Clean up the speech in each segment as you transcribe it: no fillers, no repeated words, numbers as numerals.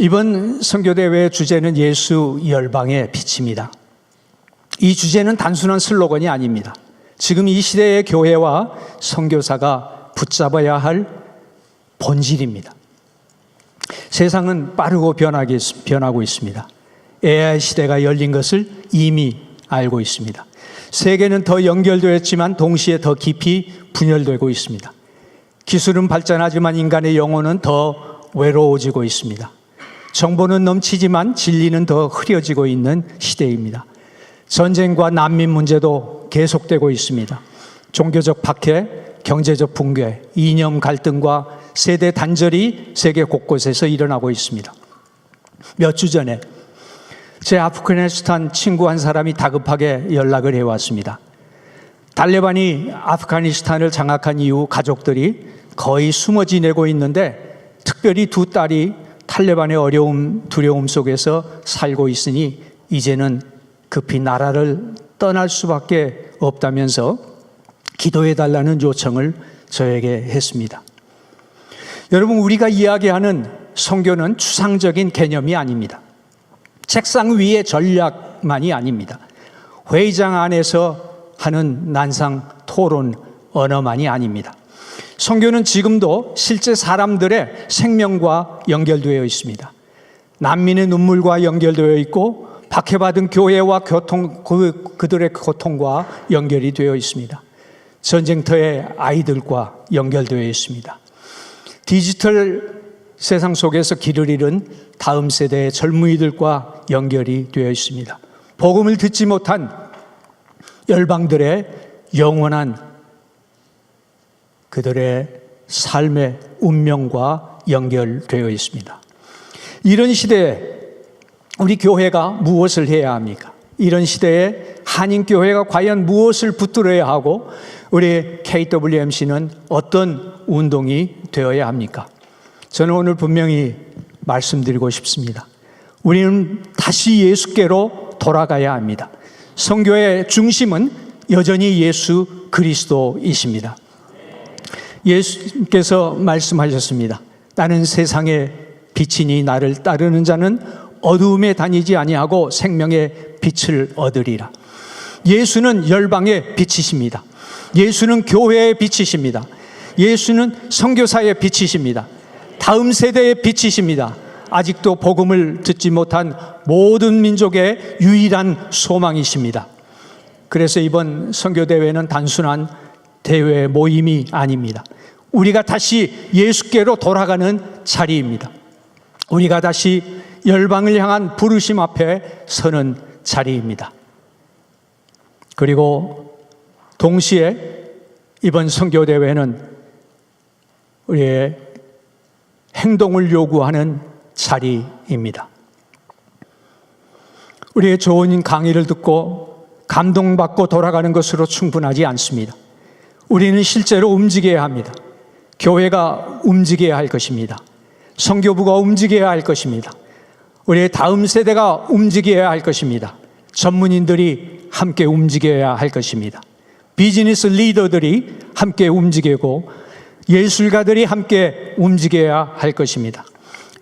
이번 선교대회의 주제는 예수 열방의 빛입니다. 이 주제는 단순한 슬로건이 아닙니다. 지금 이 시대의 교회와 선교사가 붙잡아야 할 본질입니다. 세상은 빠르고 변하고 있습니다. AI 시대가 열린 것을 이미 알고 있습니다. 세계는 더 연결되었지만 동시에 더 깊이 분열되고 있습니다. 기술은 발전하지만 인간의 영혼은 더 외로워지고 있습니다. 정보는 넘치지만 진리는 더 흐려지고 있는 시대입니다. 전쟁과 난민 문제도 계속되고 있습니다. 종교적 박해, 경제적 붕괴, 이념 갈등과 세대 단절이 세계 곳곳에서 일어나고 있습니다. 몇 주 전에 제 아프가니스탄 친구 한 사람이 다급하게 연락을 해왔습니다. 탈레반이 아프가니스탄을 장악한 이후 가족들이 거의 숨어 지내고 있는데 특별히 두 딸이 탈레반의 어려움, 두려움 속에서 살고 있으니 이제는 급히 나라를 떠날 수밖에 없다면서 기도해달라는 요청을 저에게 했습니다. 여러분, 우리가 이야기하는 선교는 추상적인 개념이 아닙니다. 책상 위의 전략만이 아닙니다. 회의장 안에서 하는 난상 토론 언어만이 아닙니다. 선교는 지금도 실제 사람들의 생명과 연결되어 있습니다. 난민의 눈물과 연결되어 있고 박해받은 교회와 그들의 고통과 연결이 되어 있습니다. 전쟁터의 아이들과 연결되어 있습니다. 디지털 세상 속에서 길을 잃은 다음 세대의 젊은이들과 연결이 되어 있습니다. 복음을 듣지 못한 열방들의 영원한 그들의 삶의 운명과 연결되어 있습니다. 이런 시대에 우리 교회가 무엇을 해야 합니까? 이런 시대에 한인교회가 과연 무엇을 붙들어야 하고 우리 KWMC는 어떤 운동이 되어야 합니까? 저는 오늘 분명히 말씀드리고 싶습니다. 우리는 다시 예수께로 돌아가야 합니다. 선교의 중심은 여전히 예수 그리스도이십니다. 예수께서 말씀하셨습니다. 나는 세상의 빛이니 나를 따르는 자는 어두움에 다니지 아니하고 생명의 빛을 얻으리라. 예수는 열방의 빛이십니다. 예수는 교회의 빛이십니다. 예수는 선교사의 빛이십니다. 다음 세대의 빛이십니다. 아직도 복음을 듣지 못한 모든 민족의 유일한 소망이십니다. 그래서 이번 선교대회는 단순한 대회 모임이 아닙니다. 우리가 다시 예수께로 돌아가는 자리입니다. 우리가 다시 열방을 향한 부르심 앞에 서는 자리입니다. 그리고 동시에 이번 선교대회는 우리의 행동을 요구하는 자리입니다. 우리의 좋은 강의를 듣고 감동받고 돌아가는 것으로 충분하지 않습니다. 우리는 실제로 움직여야 합니다. 교회가 움직여야 할 것입니다. 선교부가 움직여야 할 것입니다. 우리의 다음 세대가 움직여야 할 것입니다. 전문인들이 함께 움직여야 할 것입니다. 비즈니스 리더들이 함께 움직이고 예술가들이 함께 움직여야 할 것입니다.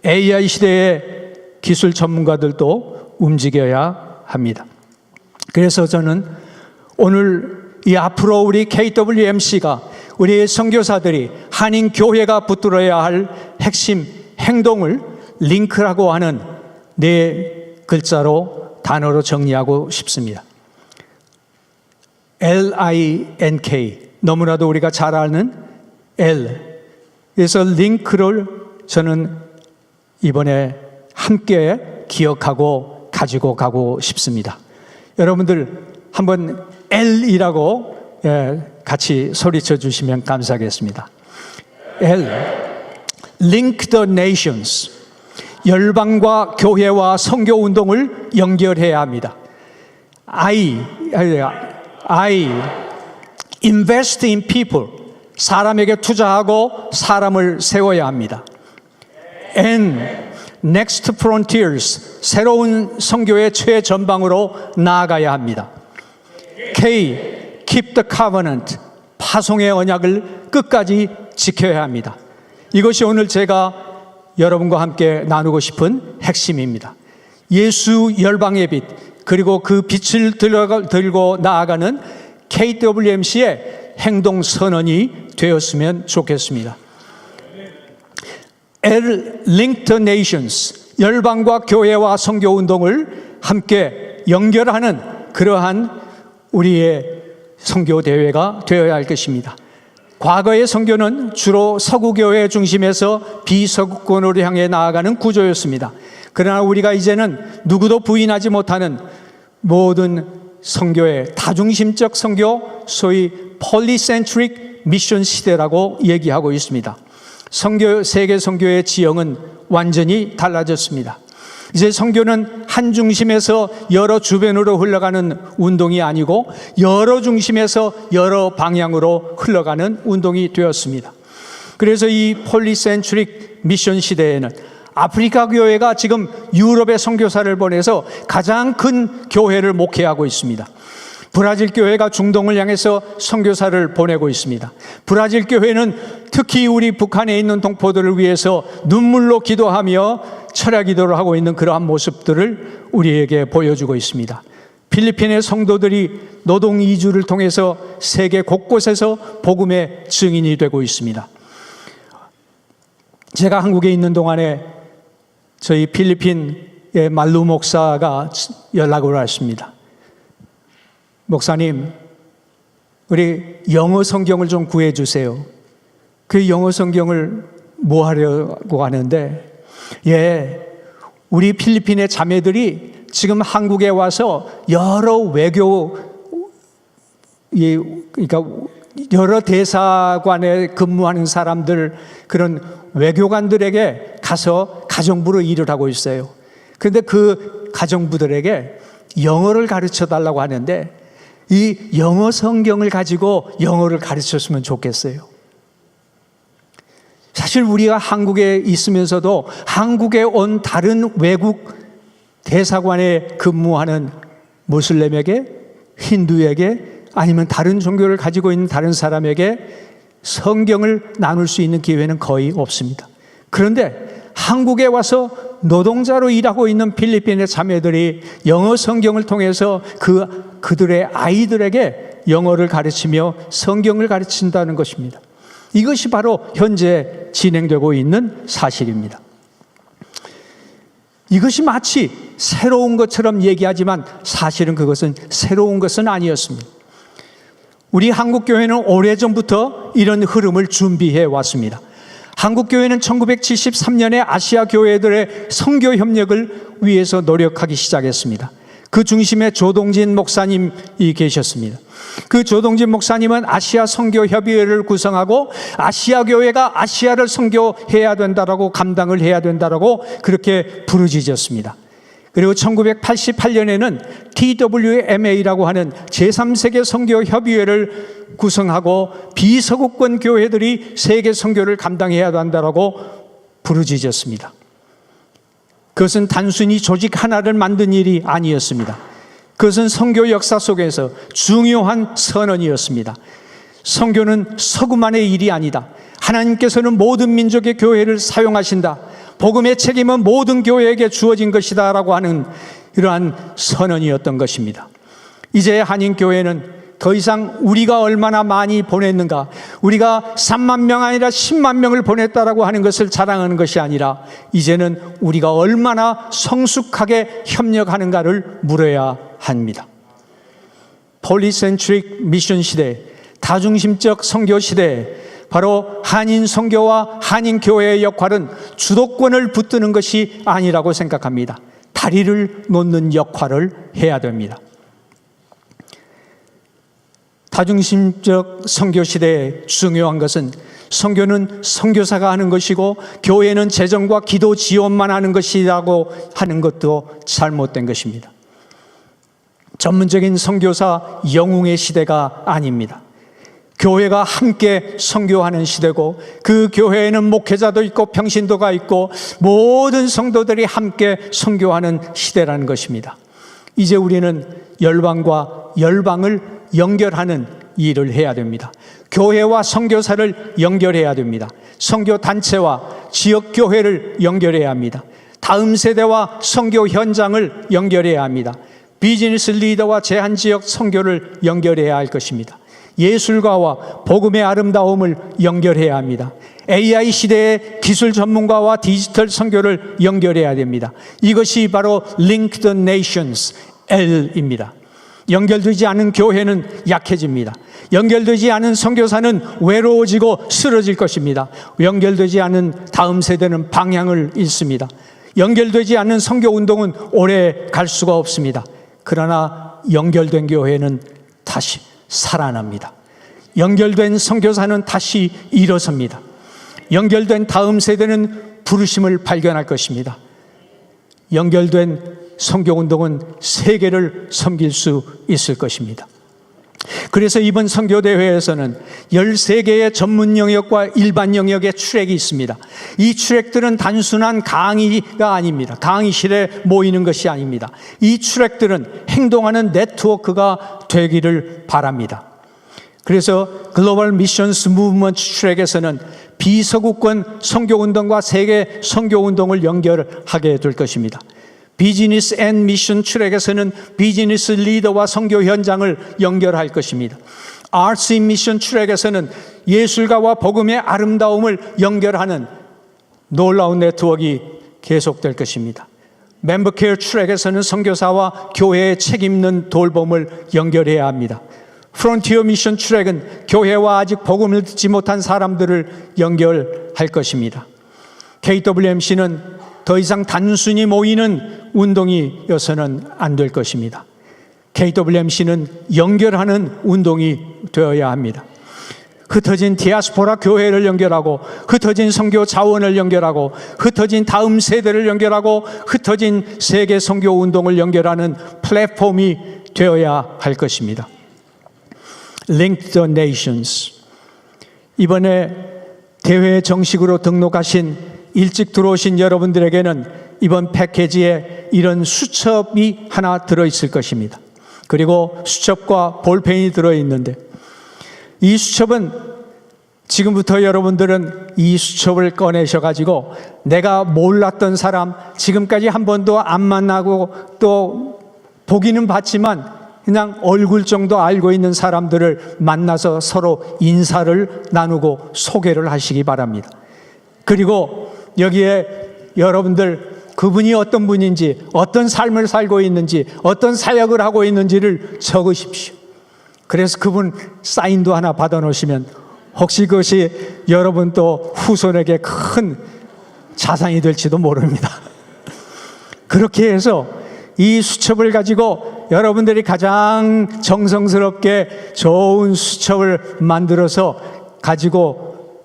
AI 시대의 기술 전문가들도 움직여야 합니다. 그래서 저는 오늘 이 앞으로 우리 KWMC가 우리의 선교사들이 한인 교회가 붙들어야 할 핵심 행동을 링크라고 하는 네 글자로 단어로 정리하고 싶습니다. LINK, 너무나도 우리가 잘 아는 L. 그래서 링크를 저는 이번에 함께 기억하고 가지고 가고 싶습니다. 여러분들 한번 L이라고 같이 소리쳐 주시면 감사하겠습니다. L, Link the Nations. 열방과 교회와 선교 운동을 연결해야 합니다. I, invest in people. 사람에게 투자하고 사람을 세워야 합니다. N, next frontiers. 새로운 선교의 최전방으로 나아가야 합니다. K, keep the covenant. 파송의 언약을 끝까지 지켜야 합니다. 이것이 오늘 제가 여러분과 함께 나누고 싶은 핵심입니다. 예수 열방의 빛, 그리고 그 빛을 들고 나아가는 KWMC의 행동 선언이 되었으면 좋겠습니다. Linked the Nations, 열방과 교회와 선교 운동을 함께 연결하는 그러한 우리의 선교 대회가 되어야 할 것입니다. 과거의 선교는 주로 서구교회 중심에서 비서구권으로 향해 나아가는 구조였습니다. 그러나 우리가 이제는 누구도 부인하지 못하는 모든 선교의 다중심적 선교, 소위 폴리센트릭 미션 시대라고 얘기하고 있습니다. 세계 선교의 지형은 완전히 달라졌습니다. 이제 선교는 한 중심에서 여러 주변으로 흘러가는 운동이 아니고 여러 중심에서 여러 방향으로 흘러가는 운동이 되었습니다. 그래서 이 폴리센트릭 미션 시대에는 아프리카 교회가 지금 유럽에 선교사를 보내서 가장 큰 교회를 목회하고 있습니다. 브라질 교회가 중동을 향해서 선교사를 보내고 있습니다. 브라질 교회는 특히 우리 북한에 있는 동포들을 위해서 눈물로 기도하며 철야 기도를 하고 있는 그러한 모습들을 우리에게 보여주고 있습니다. 필리핀의 성도들이 노동 이주를 통해서 세계 곳곳에서 복음의 증인이 되고 있습니다. 제가 한국에 있는 동안에 저희 필리핀의 말루 목사가 연락을 왔습니다. 목사님, 우리 영어 성경을 좀 구해 주세요. 그 영어 성경을 뭐 하려고 하는데, 우리 필리핀의 자매들이 지금 한국에 와서 여러 그러니까 여러 대사관에 근무하는 사람들, 그런 외교관들에게 가서 가정부로 일을 하고 있어요. 그런데 그 가정부들에게 영어를 가르쳐 달라고 하는데, 이 영어 성경을 가지고 영어를 가르쳤으면 좋겠어요. 사실 우리가 한국에 있으면서도 한국에 온 다른 외국 대사관에 근무하는 무슬림에게, 힌두에게, 아니면 다른 종교를 가지고 있는 다른 사람에게 성경을 나눌 수 있는 기회는 거의 없습니다. 그런데 한국에 와서 노동자로 일하고 있는 필리핀의 자매들이 영어 성경을 통해서 그들의 아이들에게 영어를 가르치며 성경을 가르친다는 것입니다. 이것이 바로 현재 진행되고 있는 사실입니다. 이것이 마치 새로운 것처럼 얘기하지만 사실은 그것은 새로운 것은 아니었습니다. 우리 한국교회는 오래전부터 이런 흐름을 준비해 왔습니다. 한국교회는 1973년에 아시아 교회들의 선교 협력을 위해서 노력하기 시작했습니다. 그 중심에 조동진 목사님이 계셨습니다. 그 조동진 목사님은 아시아 선교 협의회를 구성하고 아시아 교회가 아시아를 선교해야 된다라고, 감당을 해야 된다라고 그렇게 부르짖었습니다. 그리고 1988년에는 TWMA라고 하는 제3세계 선교 협의회를 구성하고 비서구권 교회들이 세계 선교를 감당해야 한다라고 부르짖었습니다. 그것은 단순히 조직 하나를 만든 일이 아니었습니다. 그것은 선교 역사 속에서 중요한 선언이었습니다. 선교는 서구만의 일이 아니다. 하나님께서는 모든 민족의 교회를 사용하신다. 복음의 책임은 모든 교회에게 주어진 것이다 라고 하는 이러한 선언이었던 것입니다. 이제 한인교회는 더 이상 우리가 얼마나 많이 보냈는가, 우리가 3만 명 아니라 10만 명을 보냈다라고 하는 것을 자랑하는 것이 아니라 이제는 우리가 얼마나 성숙하게 협력하는가를 물어야 합니다. 폴리센트릭 미션 시대, 다중심적 선교 시대, 바로 한인 선교와 한인 교회의 역할은 주도권을 붙드는 것이 아니라고 생각합니다. 다리를 놓는 역할을 해야 됩니다. 다중심적 선교 시대에 중요한 것은 선교는 선교사가 하는 것이고 교회는 재정과 기도 지원만 하는 것이라고 하는 것도 잘못된 것입니다. 전문적인 선교사 영웅의 시대가 아닙니다. 교회가 함께 선교하는 시대고 그 교회에는 목회자도 있고 평신도가 있고 모든 성도들이 함께 선교하는 시대라는 것입니다. 이제 우리는 열방과 열방을 연결하는 일을 해야 됩니다. 교회와 선교사를 연결해야 됩니다. 선교 단체와 지역 교회를 연결해야 합니다. 다음 세대와 선교 현장을 연결해야 합니다. 비즈니스 리더와 제한 지역 선교를 연결해야 할 것입니다. 예술가와 복음의 아름다움을 연결해야 합니다. AI 시대의 기술 전문가와 디지털 선교를 연결해야 됩니다. 이것이 바로 Link the Nations, L입니다. 연결되지 않은 교회는 약해집니다. 연결되지 않은 선교사는 외로워지고 쓰러질 것입니다. 연결되지 않은 다음 세대는 방향을 잃습니다. 연결되지 않는 선교 운동은 오래 갈 수가 없습니다. 그러나 연결된 교회는 다시 살아납니다. 연결된 선교사는 다시 일어섭니다. 연결된 다음 세대는 부르심을 발견할 것입니다. 연결된 선교운동은 세계를 섬길 수 있을 것입니다. 그래서 이번 선교대회에서는 13개의 전문 영역과 일반 영역의 트랙이 있습니다. 이 트랙들은 단순한 강의가 아닙니다. 강의실에 모이는 것이 아닙니다. 이 트랙들은 행동하는 네트워크가 되기를 바랍니다. 그래서 글로벌 미션스 무브먼트 트랙에서는 비서구권 선교운동과 세계 선교운동을 연결하게 될 것입니다. 비즈니스 앤 미션 트랙에서는 비즈니스 리더와 선교 현장을 연결할 것입니다. 아트스 인 미션 트랙에서는 예술가와 복음의 아름다움을 연결하는 놀라운 네트워크가 계속될 것입니다. 멤버 케어 트랙에서는 선교사와 교회의 책임있는 돌봄을 연결해야 합니다. 프론티어 미션 트랙은 교회와 아직 복음을 듣지 못한 사람들을 연결할 것입니다. KWMC는 더 이상 단순히 모이는 운동이어서는 안 될 것입니다. KWMC는 연결하는 운동이 되어야 합니다. 흩어진 디아스포라 교회를 연결하고, 흩어진 선교 자원을 연결하고, 흩어진 다음 세대를 연결하고, 흩어진 세계 선교 운동을 연결하는 플랫폼이 되어야 할 것입니다. Link the Nations. 이번에 대회에 정식으로 등록하신 일찍 들어오신 여러분들에게는 이번 패키지에 이런 수첩이 하나 들어있을 것입니다. 그리고 수첩과 볼펜이 들어있는데, 이 수첩은 지금부터 여러분들은 이 수첩을 꺼내셔가지고 내가 몰랐던 사람, 지금까지 한 번도 안 만나고 또 보기는 봤지만 그냥 얼굴 정도 알고 있는 사람들을 만나서 서로 인사를 나누고 소개를 하시기 바랍니다. 그리고 여기에 여러분들 그분이 어떤 분인지, 어떤 삶을 살고 있는지, 어떤 사역을 하고 있는지를 적으십시오. 그래서 그분 사인도 하나 받아 놓으시면 혹시 그것이 여러분 또 후손에게 큰 자산이 될지도 모릅니다. 그렇게 해서 이 수첩을 가지고 여러분들이 가장 정성스럽게 좋은 수첩을 만들어서 가지고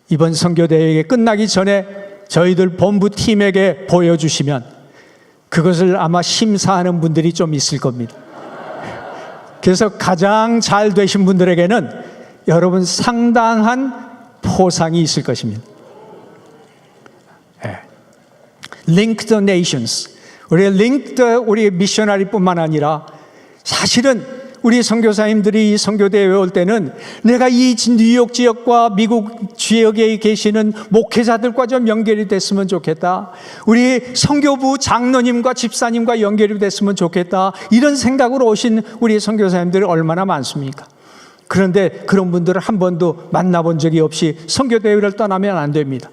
이번 선교대회 끝나기 전에 저희들 본부 팀에게 보여주시면 그것을 아마 심사하는 분들이 좀 있을 겁니다. 그래서 가장 잘 되신 분들에게는 여러분 상당한 포상이 있을 것입니다. Link the Nations. 우리 미셔너리뿐만 아니라 사실은 우리 선교사님들이 이 선교대회에 올 때는 내가 이 뉴욕 지역과 미국 지역에 계시는 목회자들과 좀 연결이 됐으면 좋겠다. 우리 선교부 장로님과 집사님과 연결이 됐으면 좋겠다. 이런 생각으로 오신 우리 선교사님들이 얼마나 많습니까? 그런데 그런 분들을 한 번도 만나본 적이 없이 선교대회를 떠나면 안 됩니다.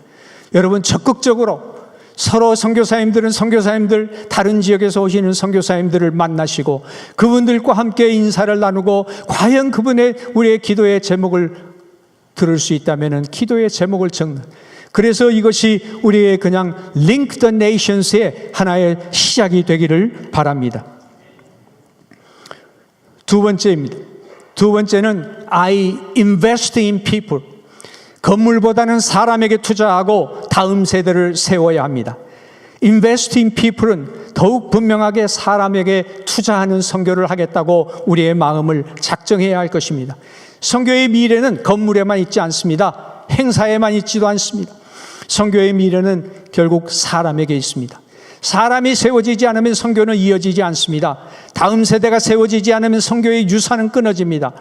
여러분 적극적으로 서로 선교사님들은 선교사님들, 다른 지역에서 오시는 선교사님들을 만나시고 그분들과 함께 인사를 나누고 과연 그분의 우리의 기도의 제목을 들을 수 있다면 기도의 제목을 적는, 그래서 이것이 우리의 그냥 Link the Nations의 하나의 시작이 되기를 바랍니다. 두 번째입니다. 두 번째는 I invest in people. 건물보다는 사람에게 투자하고 다음 세대를 세워야 합니다. Invest in people은 더욱 분명하게 사람에게 투자하는 선교를 하겠다고 우리의 마음을 작정해야 할 것입니다. 선교의 미래는 건물에만 있지 않습니다. 행사에만 있지도 않습니다. 선교의 미래는 결국 사람에게 있습니다. 사람이 세워지지 않으면 선교는 이어지지 않습니다. 다음 세대가 세워지지 않으면 선교의 유산은 끊어집니다.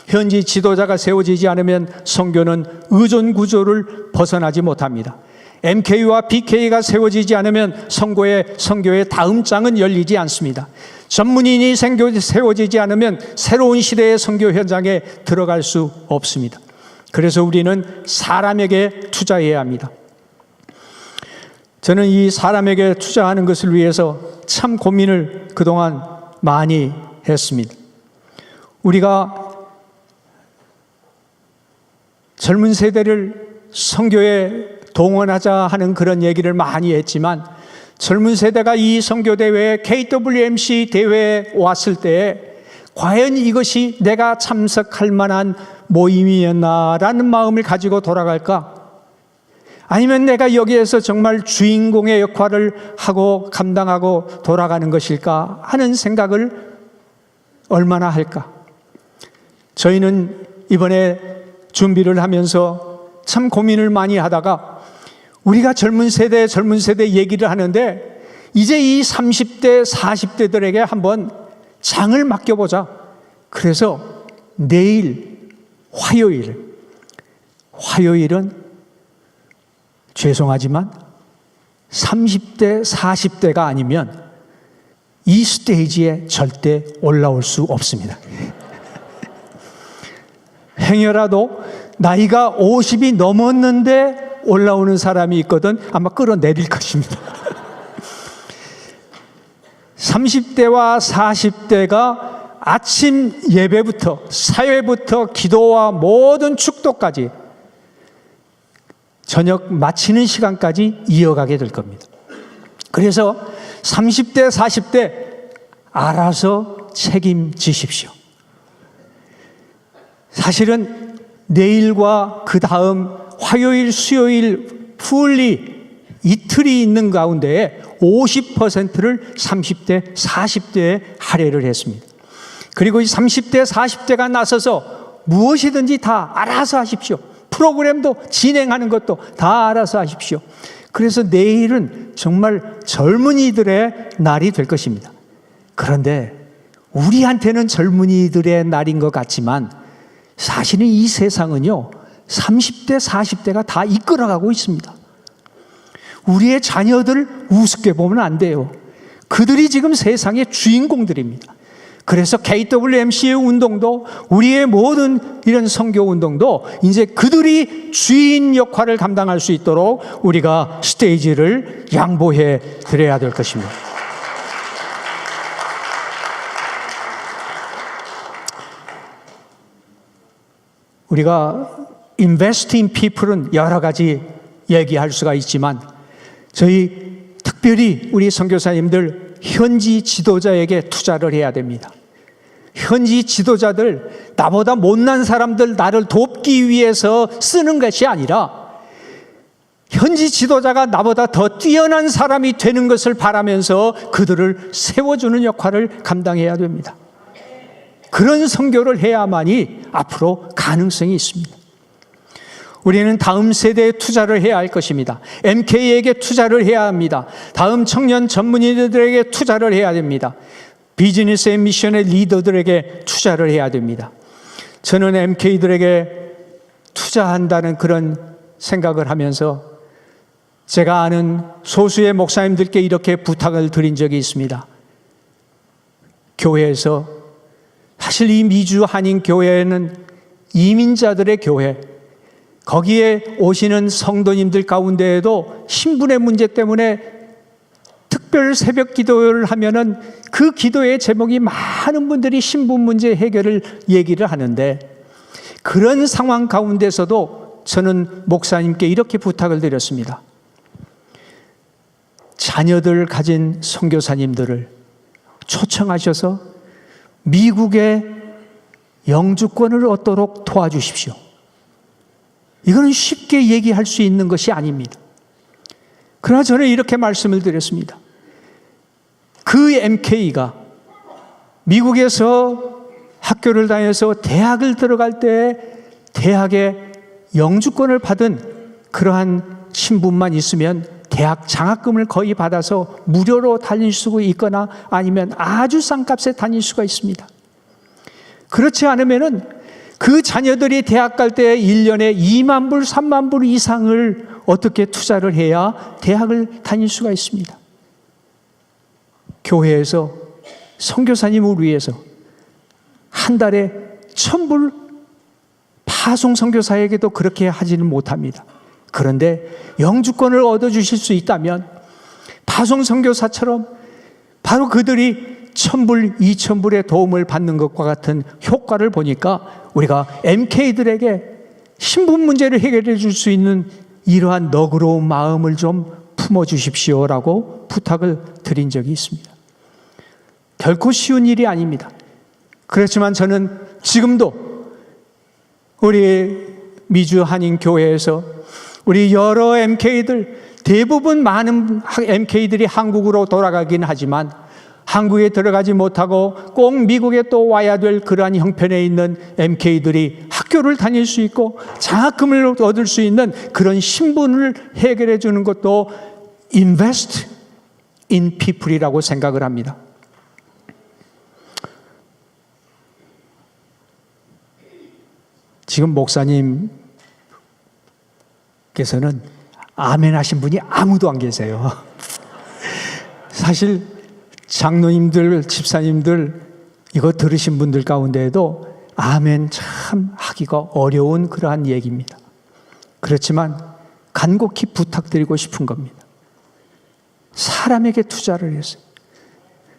현지 지도자가 세워지지 않으면 선교는 의존 구조를 벗어나지 못합니다. MK와 BK가 세워지지 않으면 선교의 다음 장은 열리지 않습니다. 전문인이 세워지지 않으면 새로운 시대의 선교 현장에 들어갈 수 없습니다. 그래서 우리는 사람에게 투자해야 합니다. 저는 이 사람에게 투자하는 것을 위해서 참 고민을 그동안 많이 했습니다. 우리가 젊은 세대를 선교에 동원하자 하는 그런 얘기를 많이 했지만, 젊은 세대가 이 선교대회에 KWMC 대회에 왔을 때 과연 이것이 내가 참석할 만한 모임이었나라는 마음을 가지고 돌아갈까? 아니면 내가 여기에서 정말 주인공의 역할을 하고 감당하고 돌아가는 것일까 하는 생각을 얼마나 할까? 저희는 이번에 준비를 하면서 참 고민을 많이 하다가 우리가 젊은 세대 얘기를 하는데 이제 이 30대, 40대들에게 한번 장을 맡겨보자. 그래서 내일 화요일은 죄송하지만 30대, 40대가 아니면 이 스테이지에 절대 올라올 수 없습니다. 행여라도 나이가 50이 넘었는데 올라오는 사람이 있거든 아마 끌어내릴 것입니다. 30대와 40대가 아침 예배부터 사회부터 기도와 모든 축도까지 저녁 마치는 시간까지 이어가게 될 겁니다. 그래서 30대, 40대 알아서 책임지십시오. 사실은 내일과 그 다음 화요일, 수요일 풀리 이틀이 있는 가운데에 50%를 30대, 40대에 할애를 했습니다. 그리고 이 30대, 40대가 나서서 무엇이든지 다 알아서 하십시오. 프로그램도 진행하는 것도 다 알아서 하십시오. 그래서 내일은 정말 젊은이들의 날이 될 것입니다. 그런데 우리한테는 젊은이들의 날인 것 같지만 사실은 이 세상은요 30대, 40대가 다 이끌어가고 있습니다. 우리의 자녀들 우습게 보면 안 돼요. 그들이 지금 세상의 주인공들입니다. 그래서 KWMC의 운동도 우리의 모든 이런 선교 운동도 이제 그들이 주인 역할을 감당할 수 있도록 우리가 스테이지를 양보해 드려야 될 것입니다. 우리가 invest in people은 여러 가지 얘기할 수가 있지만 저희 특별히 우리 선교사님들 현지 지도자에게 투자를 해야 됩니다. 현지 지도자들, 나보다 못난 사람들 나를 돕기 위해서 쓰는 것이 아니라 현지 지도자가 나보다 더 뛰어난 사람이 되는 것을 바라면서 그들을 세워주는 역할을 감당해야 됩니다. 그런 선교를 해야만이 앞으로 가능성이 있습니다. 우리는 다음 세대에 투자를 해야 할 것입니다. MK에게 투자를 해야 합니다. 다음 청년 전문인들에게 투자를 해야 됩니다. 비즈니스 앤 미션의 리더들에게 투자를 해야 됩니다. 저는 MK들에게 투자한다는 그런 생각을 하면서 제가 아는 소수의 목사님들께 이렇게 부탁을 드린 적이 있습니다. 교회에서 사실 이 미주 한인 교회는 이민자들의 교회, 거기에 오시는 성도님들 가운데에도 신분의 문제 때문에 특별 새벽 기도를 하면은 그 기도의 제목이 많은 분들이 신분 문제 해결을 얘기를 하는데 그런 상황 가운데서도 저는 목사님께 이렇게 부탁을 드렸습니다. 자녀들 가진 선교사님들을 초청하셔서 미국의 영주권을 얻도록 도와주십시오. 이거는 쉽게 얘기할 수 있는 것이 아닙니다. 그러나 저는 이렇게 말씀을 드렸습니다. 그 MK가 미국에서 학교를 다녀서 대학을 들어갈 때 대학의 영주권을 받은 그러한 신분만 있으면 대학 장학금을 거의 받아서 무료로 다닐 수 있거나 아니면 아주 싼 값에 다닐 수가 있습니다. 그렇지 않으면은 그 자녀들이 대학 갈 때 1년에 2만 불, 3만 불 이상을 어떻게 투자를 해야 대학을 다닐 수가 있습니다. 교회에서 선교사님을 위해서 한 달에 1,000불 파송 선교사에게도 그렇게 하지는 못합니다. 그런데 영주권을 얻어주실 수 있다면 파송 선교사처럼 바로 그들이 1,000불, 2,000불의 도움을 받는 것과 같은 효과를 보니까 우리가 MK들에게 신분 문제를 해결해 줄 수 있는 이러한 너그러운 마음을 좀 품어주십시오라고 부탁을 드린 적이 있습니다. 결코 쉬운 일이 아닙니다. 그렇지만 저는 지금도 우리 미주 한인교회에서 우리 여러 MK들, 대부분 많은 MK들이 한국으로 돌아가긴 하지만 한국에 들어가지 못하고 꼭 미국에 또 와야 될 그러한 형편에 있는 MK들이 학교를 다닐 수 있고 장학금을 얻을 수 있는 그런 신분을 해결해 주는 것도 invest in people이라고 생각을 합니다. 지금 목사님께서는 아멘 하신 분이 아무도 안 계세요. 사실 장로님들, 집사님들 이거 들으신 분들 가운데에도 아멘 참 하기가 어려운 그러한 얘기입니다. 그렇지만 간곡히 부탁드리고 싶은 겁니다. 사람에게 투자를 했어요.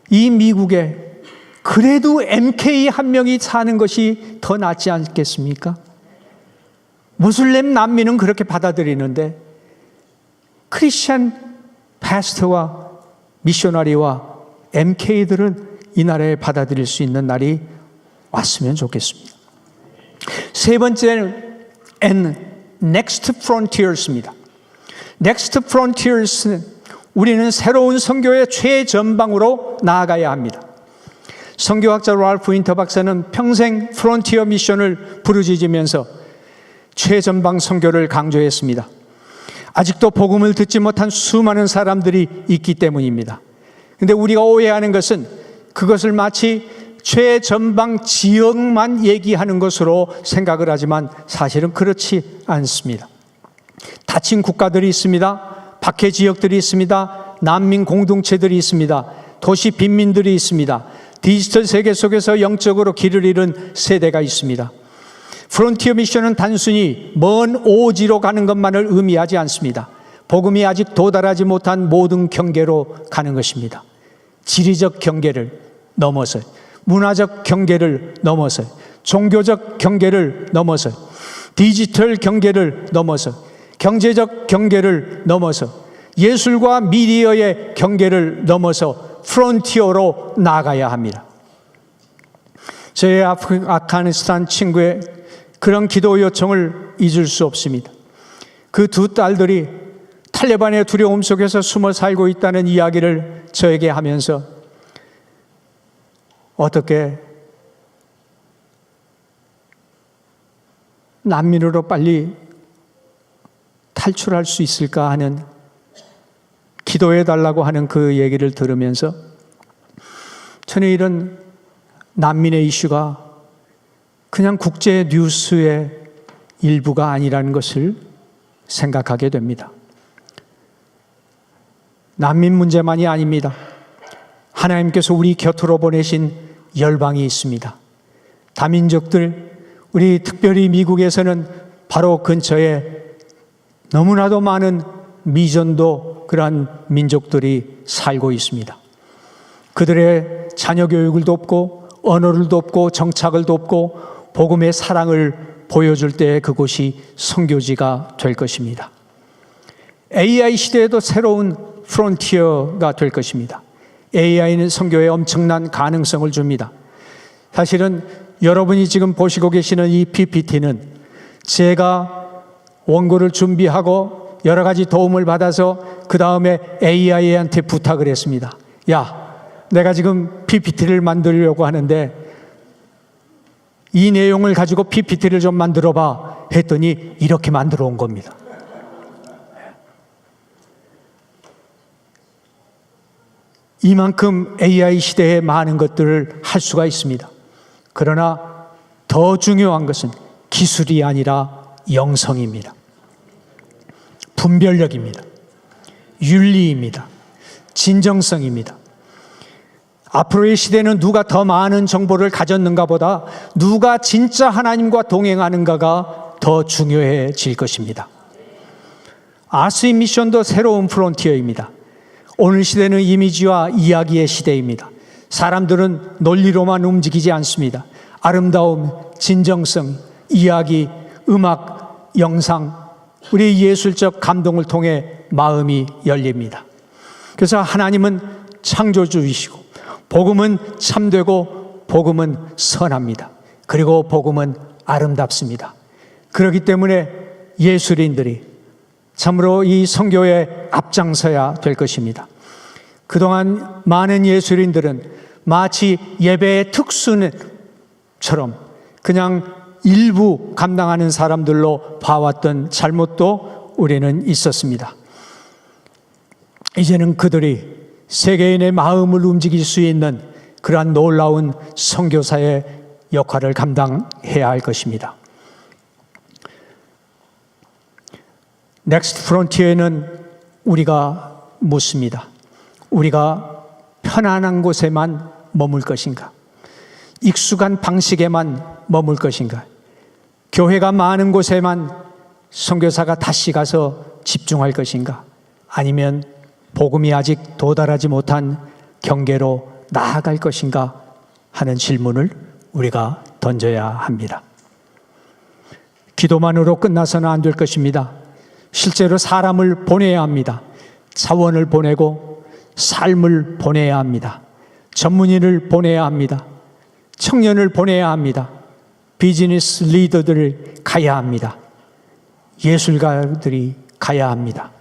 이 미국에 그래도 MK 한 명이 사는 것이 더 낫지 않겠습니까? 무슬림 난민은 그렇게 받아들이는데 크리스찬 파스터와 미셔너리와 MK들은 이 나라에 받아들일 수 있는 날이 왔으면 좋겠습니다. 세 번째는 Next Frontiers입니다. Next Frontiers는 우리는 새로운 선교의 최전방으로 나아가야 합니다. 선교학자 랄프 윈터 박사는 평생 프론티어 미션을 부르짖으면서 최전방 선교를 강조했습니다. 아직도 복음을 듣지 못한 수많은 사람들이 있기 때문입니다. 그런데 우리가 오해하는 것은 그것을 마치 최전방 지역만 얘기하는 것으로 생각을 하지만 사실은 그렇지 않습니다. 닫힌 국가들이 있습니다. 박해 지역들이 있습니다. 난민 공동체들이 있습니다. 도시 빈민들이 있습니다. 디지털 세계 속에서 영적으로 길을 잃은 세대가 있습니다. 프론티어 미션은 단순히 먼 오지로 가는 것만을 의미하지 않습니다. 복음이 아직 도달하지 못한 모든 경계로 가는 것입니다. 지리적 경계를 넘어서, 문화적 경계를 넘어서, 종교적 경계를 넘어서, 디지털 경계를 넘어서, 경제적 경계를 넘어서, 예술과 미디어의 경계를 넘어서 프론티어로 나아가야 합니다. 저의 아프가니스탄 친구의 그런 기도 요청을 잊을 수 없습니다. 그 두 딸들이 탈레반의 두려움 속에서 숨어 살고 있다는 이야기를 저에게 하면서 어떻게 난민으로 빨리 탈출할 수 있을까 하는, 기도해 달라고 하는 그 얘기를 들으면서 저는 이런 난민의 이슈가 그냥 국제 뉴스의 일부가 아니라는 것을 생각하게 됩니다. 난민 문제만이 아닙니다. 하나님께서 우리 곁으로 보내신 열방이 있습니다. 다민족들, 우리 특별히 미국에서는 바로 근처에 너무나도 많은 미전도 그러한 민족들이 살고 있습니다. 그들의 자녀 교육을 돕고 언어를 돕고 정착을 돕고 복음의 사랑을 보여줄 때 그곳이 선교지가 될 것입니다. AI 시대에도 새로운 프론티어가 될 것입니다. AI는 선교에 엄청난 가능성을 줍니다. 사실은 여러분이 지금 보시고 계시는 이 PPT는 제가 원고를 준비하고 여러 가지 도움을 받아서 그 다음에 AI한테 부탁을 했습니다. 야, 내가 지금 PPT를 만들려고 하는데 이 내용을 가지고 PPT를 좀 만들어 봐 했더니 이렇게 만들어 온 겁니다. 이만큼 AI 시대에 많은 것들을 할 수가 있습니다. 그러나 더 중요한 것은 기술이 아니라 영성입니다. 분별력입니다. 윤리입니다. 진정성입니다. 앞으로의 시대는 누가 더 많은 정보를 가졌는가 보다 누가 진짜 하나님과 동행하는가가 더 중요해질 것입니다. 아스의 미션도 새로운 프론티어입니다. 오늘 시대는 이미지와 이야기의 시대입니다. 사람들은 논리로만 움직이지 않습니다. 아름다움, 진정성, 이야기, 음악, 영상, 우리의 예술적 감동을 통해 마음이 열립니다. 그래서 하나님은 창조주이시고 복음은 참되고 복음은 선합니다. 그리고 복음은 아름답습니다. 그렇기 때문에 예술인들이 참으로 이 선교에 앞장서야 될 것입니다. 그동안 많은 예술인들은 마치 예배의 특수처럼 그냥 일부 감당하는 사람들로 봐왔던 잘못도 우리는 있었습니다. 이제는 그들이 세계인의 마음을 움직일 수 있는 그러한 놀라운 선교사의 역할을 감당해야 할 것입니다. 넥스트 프론티어에는 우리가 묻습니다. 우리가 편안한 곳에만 머물 것인가? 익숙한 방식에만 머물 것인가? 교회가 많은 곳에만 선교사가 다시 가서 집중할 것인가? 아니면 복음이 아직 도달하지 못한 경계로 나아갈 것인가 하는 질문을 우리가 던져야 합니다. 기도만으로 끝나서는 안 될 것입니다. 실제로 사람을 보내야 합니다. 자원을 보내고 삶을 보내야 합니다. 전문인을 보내야 합니다. 청년을 보내야 합니다. 비즈니스 리더들을 가야 합니다. 예술가들이 가야 합니다.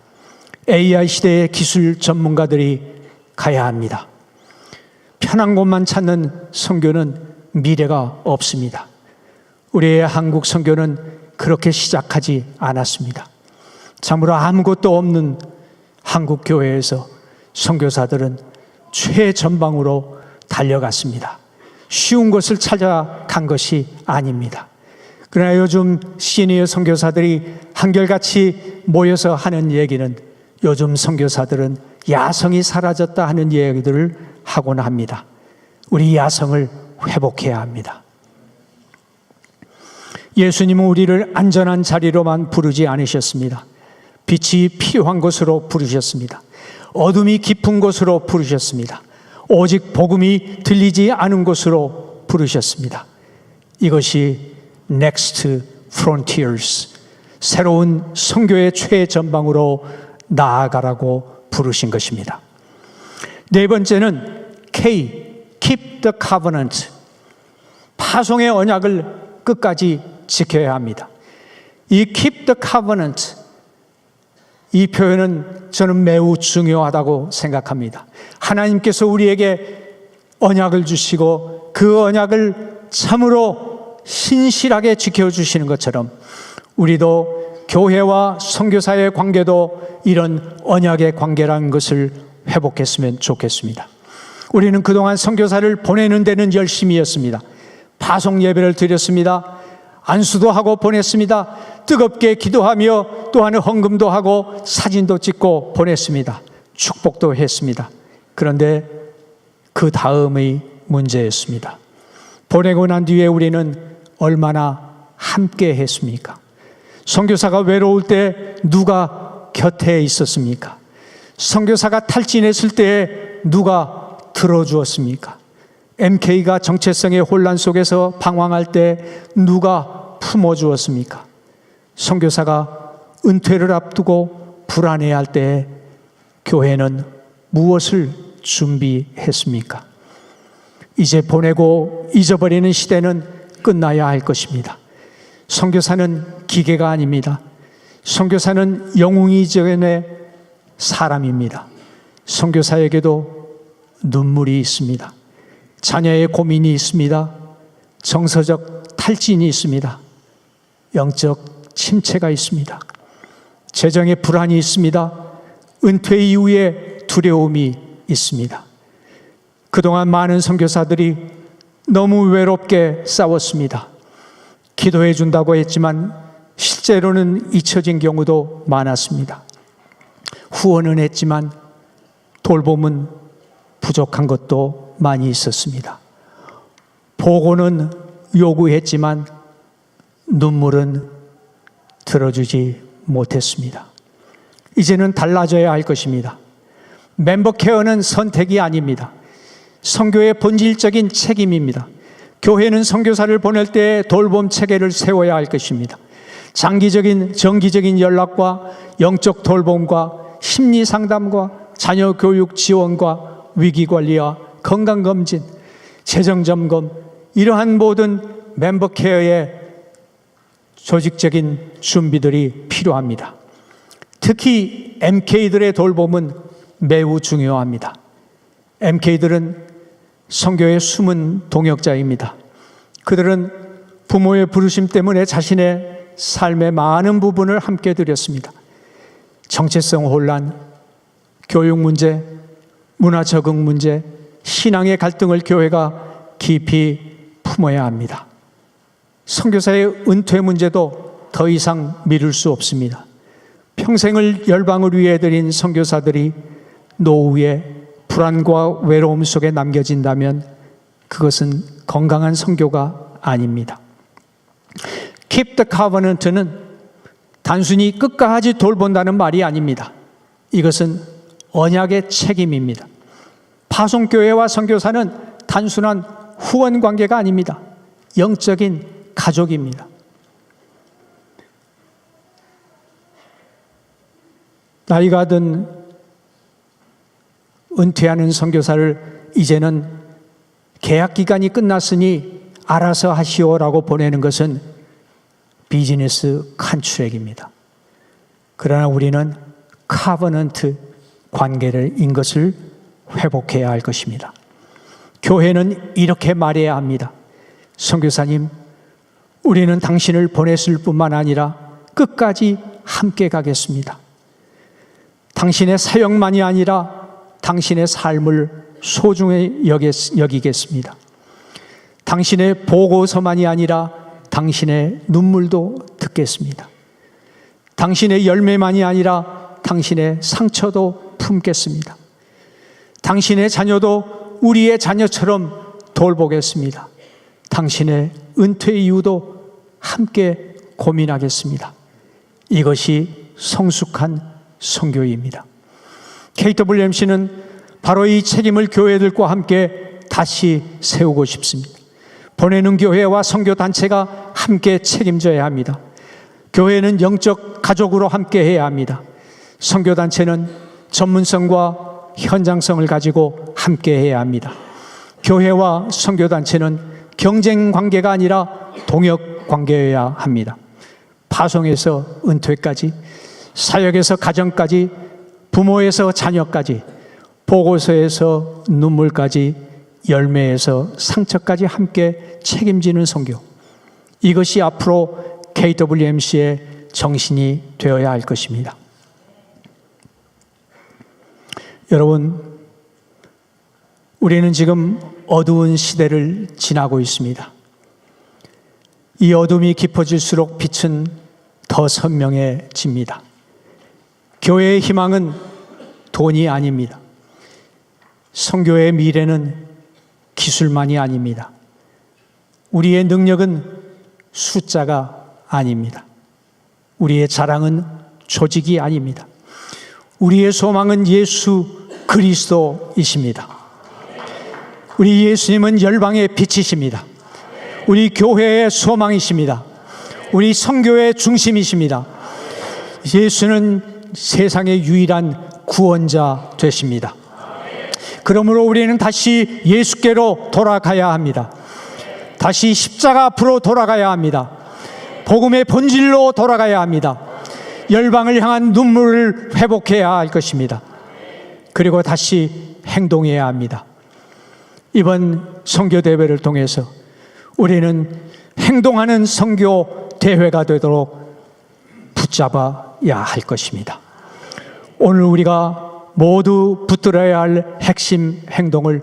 AI 시대의 기술 전문가들이 가야 합니다. 편한 곳만 찾는 선교는 미래가 없습니다. 우리의 한국 선교는 그렇게 시작하지 않았습니다. 참으로 아무것도 없는 한국 교회에서 선교사들은 최전방으로 달려갔습니다. 쉬운 것을 찾아간 것이 아닙니다. 그러나 요즘 시니어 선교사들이 한결같이 모여서 하는 얘기는 요즘 선교사들은 야성이 사라졌다 하는 얘기들을 하곤 합니다. 우리 야성을 회복해야 합니다. 예수님은 우리를 안전한 자리로만 부르지 않으셨습니다. 빛이 필요한 곳으로 부르셨습니다. 어둠이 깊은 곳으로 부르셨습니다. 오직 복음이 들리지 않은 곳으로 부르셨습니다. 이것이 Next Frontiers, 새로운 선교의 최전방으로 나아가라고 부르신 것입니다. 네 번째는 K, Keep the Covenant, 파송의 언약을 끝까지 지켜야 합니다. 이 Keep the Covenant, 이 표현은 저는 매우 중요하다고 생각합니다. 하나님께서 우리에게 언약을 주시고 그 언약을 참으로 신실하게 지켜주시는 것처럼 우리도 교회와 선교사의 관계도 이런 언약의 관계라는 것을 회복했으면 좋겠습니다. 우리는 그동안 선교사를 보내는 데는 열심히 했습니다. 파송 예배를 드렸습니다. 안수도 하고 보냈습니다. 뜨겁게 기도하며 또한 헌금도 하고 사진도 찍고 보냈습니다. 축복도 했습니다. 그런데 그 다음의 문제였습니다. 보내고 난 뒤에 우리는 얼마나 함께 했습니까? 선교사가 외로울 때 누가 곁에 있었습니까? 선교사가 탈진했을 때 누가 들어주었습니까? MK가 정체성의 혼란 속에서 방황할 때 누가 품어주었습니까? 선교사가 은퇴를 앞두고 불안해할 때 교회는 무엇을 준비했습니까? 이제 보내고 잊어버리는 시대는 끝나야 할 것입니다. 선교사는 기계가 아닙니다. 선교사는 영웅이 전의 사람입니다. 선교사에게도 눈물이 있습니다. 자녀의 고민이 있습니다. 정서적 탈진이 있습니다. 영적 침체가 있습니다. 재정의 불안이 있습니다. 은퇴 이후에 두려움이 있습니다. 그동안 많은 선교사들이 너무 외롭게 싸웠습니다. 기도해 준다고 했지만 실제로는 잊혀진 경우도 많았습니다. 후원은 했지만 돌봄은 부족한 것도 많이 있었습니다. 보고는 요구했지만 눈물은 들어주지 못했습니다. 이제는 달라져야 할 것입니다. 멤버 케어는 선택이 아닙니다. 선교의 본질적인 책임입니다. 교회는 선교사를 보낼 때 돌봄 체계를 세워야 할 것입니다. 정기적인 연락과 영적 돌봄과 심리 상담과 자녀 교육 지원과 위기 관리와 건강 검진, 재정 점검, 이러한 모든 멤버 케어의 조직적인 준비들이 필요합니다. 특히 MK들의 돌봄은 매우 중요합니다. MK들은 선교의 숨은 동역자입니다. 그들은 부모의 부르심 때문에 자신의 삶의 많은 부분을 함께 드렸습니다. 정체성 혼란, 교육 문제, 문화 적응 문제, 신앙의 갈등을 교회가 깊이 품어야 합니다. 선교사의 은퇴 문제도 더 이상 미룰 수 없습니다. 평생을 열방을 위해 드린 선교사들이 노후에 불안과 외로움 속에 남겨진다면 그것은 건강한 선교가 아닙니다. Keep the Covenant는 단순히 끝까지 돌본다는 말이 아닙니다. 이것은 언약의 책임입니다. 파송교회와 선교사는 단순한 후원 관계가 아닙니다. 영적인 가족입니다. 나이가 든 은퇴하는 선교사를 이제는 계약 기간이 끝났으니 알아서 하시오라고 보내는 것은 비즈니스 컨트랙입니다. 그러나 우리는 카버넌트 관계인 것을 회복해야 할 것입니다. 교회는 이렇게 말해야 합니다. 선교사님, 우리는 당신을 보냈을 뿐만 아니라 끝까지 함께 가겠습니다. 당신의 사역만이 아니라 당신의 삶을 소중히 여기겠습니다. 당신의 보고서만이 아니라 당신의 눈물도 듣겠습니다. 당신의 열매만이 아니라 당신의 상처도 품겠습니다. 당신의 자녀도 우리의 자녀처럼 돌보겠습니다. 당신의 은퇴 이후도 함께 고민하겠습니다. 이것이 성숙한 선교입니다. KWMC는 바로 이 책임을 교회들과 함께 다시 세우고 싶습니다. 보내는 교회와 선교단체가 함께 책임져야 합니다. 교회는 영적 가족으로 함께 해야 합니다. 선교단체는 전문성과 현장성을 가지고 함께 해야 합니다. 교회와 선교단체는 경쟁 관계가 아니라 동역 관계여야 합니다. 파송에서 은퇴까지, 사역에서 가정까지, 부모에서 자녀까지, 보고서에서 눈물까지, 열매에서 상처까지 함께 책임지는 선교. 이것이 앞으로 KWMC의 정신이 되어야 할 것입니다. 여러분, 우리는 지금 어두운 시대를 지나고 있습니다. 이 어둠이 깊어질수록 빛은 더 선명해집니다. 교회의 희망은 돈이 아닙니다. 선교의 미래는 기술만이 아닙니다. 우리의 능력은 숫자가 아닙니다. 우리의 자랑은 조직이 아닙니다. 우리의 소망은 예수 그리스도이십니다. 우리 예수님은 열방의 빛이십니다. 우리 교회의 소망이십니다. 우리 선교의 중심이십니다. 예수는 세상의 유일한 구원자 되십니다. 그러므로 우리는 다시 예수께로 돌아가야 합니다. 다시 십자가 앞으로 돌아가야 합니다. 복음의 본질로 돌아가야 합니다. 열방을 향한 눈물을 회복해야 할 것입니다. 그리고 다시 행동해야 합니다. 이번 선교 대회를 통해서 우리는 행동하는 선교 대회가 되도록 붙잡아야 할 것입니다. 오늘 우리가 모두 붙들어야 할 핵심 행동을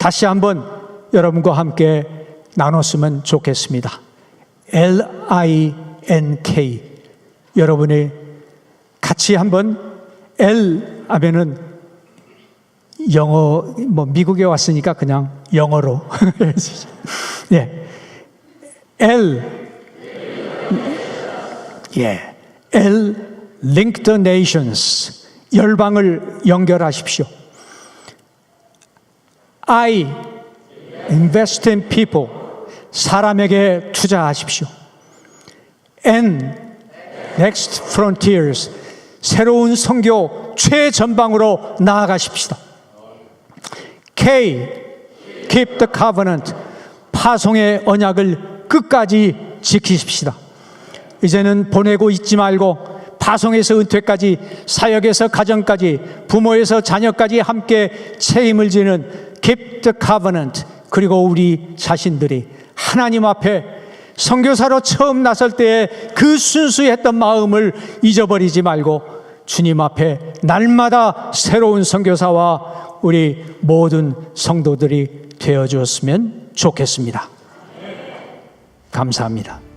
다시 한번 여러분과 함께 나눴으면 좋겠습니다. LINK. 여러분이 같이 한번 L 하면은 영어, 미국에 왔으니까 그냥 영어로. 예. L. 예. L. Link the nations. 열방을 연결하십시오. I. Invest in people. 사람에게 투자하십시오. N. Next frontiers. 새로운 선교 최전방으로 나아가십시다. K. Keep the covenant. 파송의 언약을 끝까지 지키십시다. 이제는 보내고 있지 말고 파송에서 은퇴까지, 사역에서 가정까지, 부모에서 자녀까지 함께 책임을 지는 Keep the covenant. 그리고 우리 자신들이 하나님 앞에 선교사로 처음 나설 때의 그 순수했던 마음을 잊어버리지 말고 주님 앞에 날마다 새로운 선교사와 우리 모든 성도들이 되어 주었으면 좋겠습니다. 감사합니다.